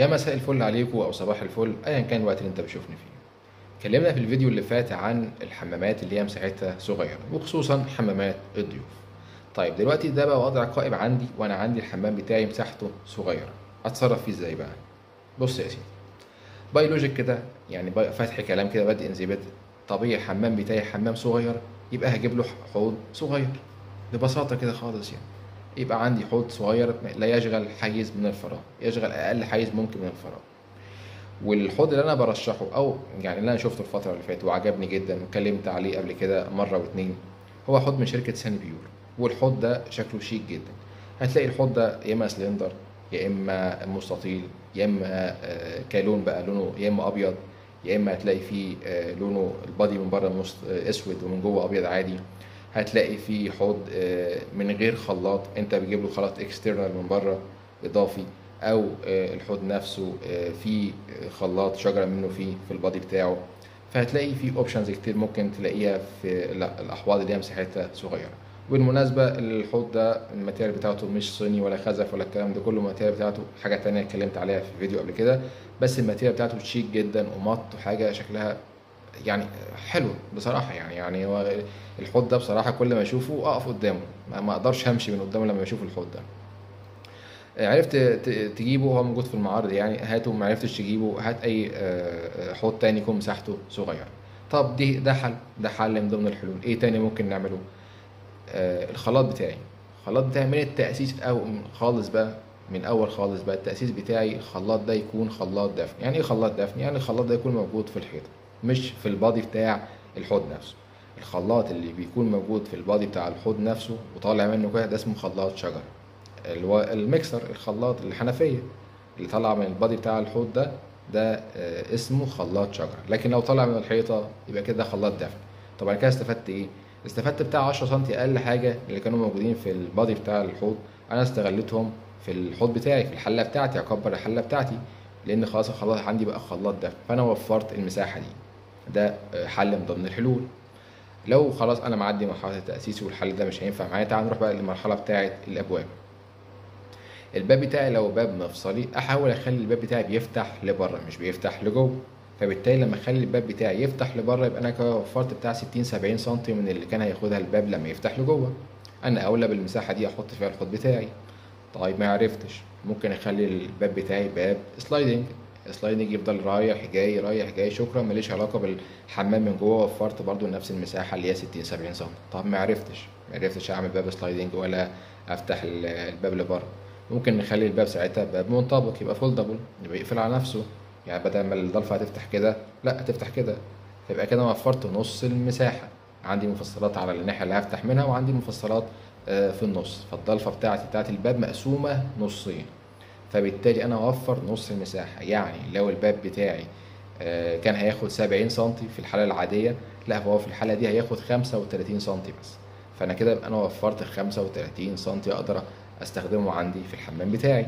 يا مساء الفل عليكم او صباح الفل ايا كان الوقت اللي انت بتشوفني فيه. اتكلمنا في الفيديو اللي فات عن الحمامات اللي هي مساحتها صغيره وخصوصا حمامات الضيوف. طيب دلوقتي ده بقى وضع قائم عندي وانا عندي الحمام بتاعي مساحته صغيره، اتصرف فيه ازاي بقى؟ بص يا سيدي، باي لوجيك كده، يعني فتح كلام كده بدء ذي بدء. طبيعي الحمام بتاعي حمام صغير، يبقى هجيب له حوض صغير ببساطه كده خالص يعني. يبقى عندي حوض صغير لا يشغل حيز من الفراغ، يشغل اقل حيز ممكن من الفراغ. والحوض اللي انا برشحه او يعني اللي انا شفته الفتره اللي فاتت وعجبني جدا واتكلمت عليه قبل كده مره واتنين، هو حوض من شركه ساني بيور. والحوض ده شكله شيك جدا. هتلاقي الحوض ده يا اما سلندر، يا اما مستطيل، يا اما كلون بقى لونه يا اما ابيض، يا اما هتلاقي فيه لونه البادي من بره اسود ومن جوه ابيض عادي. هتلاقي فيه حوض من غير خلاط، انت بتجيب له خلاط اكسترنال من بره اضافي، او الحوض نفسه فيه خلاط شجره منه فيه في البادي بتاعه. فهتلاقي فيه اوبشنز كتير ممكن تلاقيها في الاحواض اللي هي مساحتها صغيره. بالمناسبه الحوض ده الماتيريال بتاعته مش صيني ولا خزف ولا الكلام ده كله، الماتيريال بتاعته حاجه تانية اتكلمت عليها في فيديو قبل كده. بس الماتيريال بتاعته شيك جدا ومط وحاجه شكلها يعني حلو بصراحه. يعني هو الحوض ده بصراحه كل ما اشوفه اقف قدامه، ما اقدرش امشي من قدامه لما اشوف الحوض ده. عرفت تجيبه، هو موجود في المعارض يعني هاته، ما عرفتش تجيبه هات اي حوض تاني يكون مساحته صغيره. طب ده حل من ضمن الحلول. ايه تاني ممكن نعمله؟ الخلاط بتاعي من التأسيس او من خالص بقى، من اول خالص بقى التأسيس بتاعي الخلاط ده يكون خلاط دفن. يعني ايه خلاط دفن؟ يعني الخلاط ده يكون موجود في الحيطه مش في البادي بتاع الحوض نفسه. الخلاط اللي بيكون موجود في البادي بتاع الحوض نفسه وطالع منه كده ده اسمه خلاط شجر. الميكسر الخلاط الحنفيه اللي طالع من البادي بتاع الحوض ده اسمه خلاط شجر. لكن لو طالع من الحيطه يبقى كده خلاط دفن. طبعا كده استفدت ايه؟ استفدت بتاع 10 سم اقل حاجه اللي كانوا موجودين في البادي بتاع الحوض، انا استغلتهم في الحوض بتاعي في الحله بتاعتي، اكبر الحله بتاعتي لان خلاص الخلاط عندي بقى خلاط دفن، فانا وفرت المساحه دي. ده حل من ضمن الحلول. لو خلاص انا معدي مرحله التاسيس والحل ده مش هينفع معايا، تعال نروح بقى للمرحله بتاعه الابواب. الباب بتاعي لو باب مفصلي احاول اخلي الباب بتاعي بيفتح لبره مش بيفتح لجوه. فبالتالي لما اخلي الباب بتاعي يفتح لبره يبقى انا كده وفرت بتاع 60 70 سم من اللي كان هياخدها الباب لما يفتح لجوه. انا اولى بالمساحه دي احط فيها الحوض بتاعي. طيب ما عرفتش، ممكن اخلي الباب بتاعي باب سلايدنج يفضل رايح جاي شكرا، ماليش علاقه بالحمام من جوه، وفرت برضو نفس المساحه اللي هي 60 70 سم. طب ما عرفتش اعمل باب سلايدنج ولا افتح الباب لبره. ممكن نخلي الباب ساعتها باب منطبق يبقى فولدبل، يبقى يقفل على نفسه. يعني بدل ما الضلفه هتفتح كده لا هتفتح كده، فيبقى كده وفرت نص المساحه. عندي مفصلات على الناحيه اللي هفتح منها وعندي مفصلات في النص، فالضلفه بتاعت الباب مقسومه نصين، فبالتالي انا اوفر نص المساحه. يعني لو الباب بتاعي كان هياخد 70 سم في الحاله العاديه، لا هو في الحاله دي هياخد 35 سم بس. فانا كده يبقى انا وفرت 35 سم اقدر استخدمه عندي في الحمام بتاعي.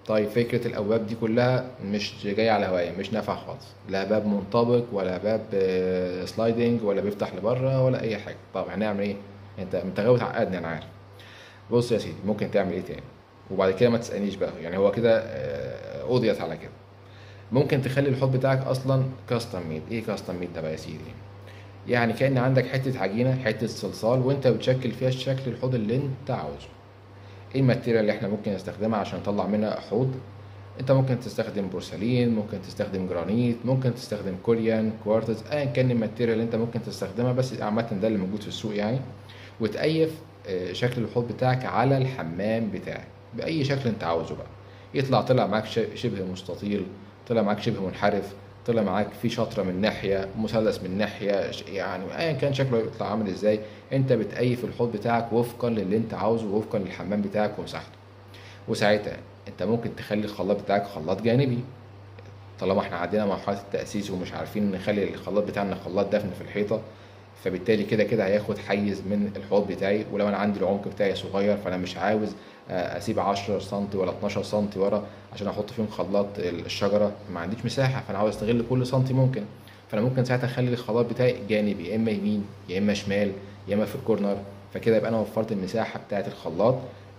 طيب فكرة الأبواب دي كلها مش جاية على هواية، مش نافعة خالص، لا باب منطبق ولا باب سلايدنج ولا بيفتح لبره ولا أي حاجة. طب هنعمل إيه؟ أنت غاوي تعقدني أنا عارف. بص يا سيدي، ممكن تعمل إيه تاني؟ وبعد كده ما تسألنيش بقى، يعني هو كده قضيت على كده. ممكن تخلي الحوض بتاعك أصلا كاستم ميد. إيه كاستم ميد ده بقى يا سيدي؟ يعني كأن عندك حتة عجينة، حتة صلصال، وأنت بتشكل فيها الشكل الحوض اللي أنت عاوزه. ايه الماتيريال اللي احنا ممكن نستخدمها عشان نطلع منها حوض؟ انت ممكن تستخدم بورسلين، ممكن تستخدم جرانيت، ممكن تستخدم كوريان كوارتز، ايا كان الماتيريال اللي انت ممكن تستخدمها، بس عامه ده اللي موجود في السوق يعني. وتقيف شكل الحوض بتاعك على الحمام بتاعك باي شكل انت عاوزه بقى. طلع معاك شبه مستطيل، طلع معاك شبه منحرف، طلع معاك في شطره من ناحيه، مثلث من ناحيه، يعني ايا كان شكله يطلع عامل ازاي، انت بتقيف الحوض بتاعك وفقا للي انت عاوزه ووفقا للحمام بتاعك ومساحته. وساعتها انت ممكن تخلي الخلاط بتاعك خلاط جانبي. طالما احنا عدينا مرحله التاسيس ومش عارفين نخلي الخلاط بتاعنا خلاط دفن في الحيطه، فبالتالي كده كده هياخد حيز من الحوض بتاعي. ولو انا عندي العمق بتاعي صغير فانا مش عاوز اسيب 10 سم ولا 12 سم ورا عشان احط فيهم خلاط الشجره، ما عنديش مساحه، فانا عاوز استغل كل سنتي ممكن. فانا ممكن ساعتها اخلي الخلاط بتاعي جانبي، يا اما يمين يا اما شمال يا اما في الكورنر. فكده يبقى انا وفرت المساحه بتاعه الخلاط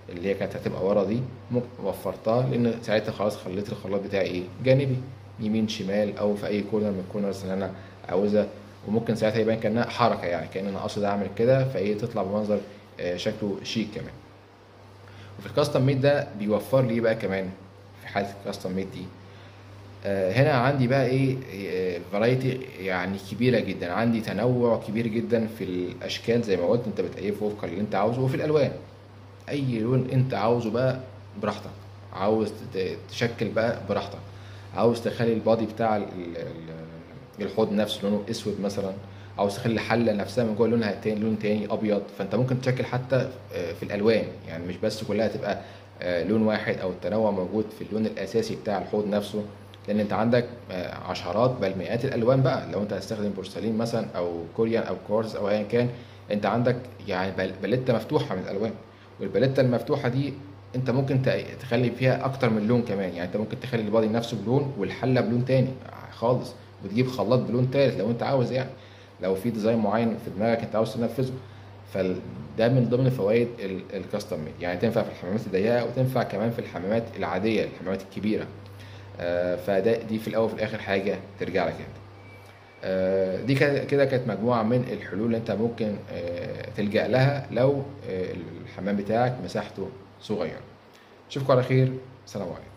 اللي هي كانت هتبقى ورا دي، ممكن وفرتها، لان ساعتها خلاص خليت الخلاط بتاعي ايه جانبي، يمين شمال او في اي كورنر من الكورنرز اللي انا عاوزها. وممكن ساعتها يبان كانها حركه، يعني كان انا قاصد اعمل كده، فايه تطلع بمنظر شكله شيك كمان. وفي الكاستم ميد ده بيوفر لي بقى كمان في حاله الكاستم ميد دي، هنا عندي بقى ايه فرايتي يعني كبيره جدا، عندي تنوع كبير جدا في الاشكال زي ما قلت، انت بتأيفه وفقا اللي انت عاوزه، وفي الالوان اي لون انت عاوزه بقى براحتك، عاوز تشكل بقى براحتك، عاوز تخلي البادي بتاع الحوض نفسه لونه اسود مثلا، عاوز تخلي الحله نفسها من جوه لونها تاني، لون تاني ابيض، فانت ممكن تشكل حتى في الالوان، يعني مش بس كلها تبقى لون واحد، او التنوع موجود في اللون الاساسي بتاع الحوض نفسه، لان انت عندك عشرات بل مئات الالوان بقى، لو انت هتستخدم بورسلين مثلا او كوريان او كوارز او ايا كان، انت عندك يعني باليته مفتوحه من الالوان، والباليته المفتوحه دي انت ممكن تخلي فيها اكتر من لون كمان، يعني انت ممكن تخلي البادي نفسه بلون والحله بلون تاني خالص، وتجيب خلاط بلون تالت لو انت عاوز، يعني لو في ديزاين معين في دماغك انت عاوز تنفذه. فده من ضمن فوائد الكاستم ميد، يعني تنفع في الحمامات الضيقه، وتنفع كمان في الحمامات العاديه، الحمامات الكبيره. دي في الاول وفي الاخر حاجه ترجع لك انت. دي كده كانت مجموعه من الحلول اللي انت ممكن تلجأ لها لو الحمام بتاعك مساحته صغيره. اشوفكم على خير، سلام عليكم.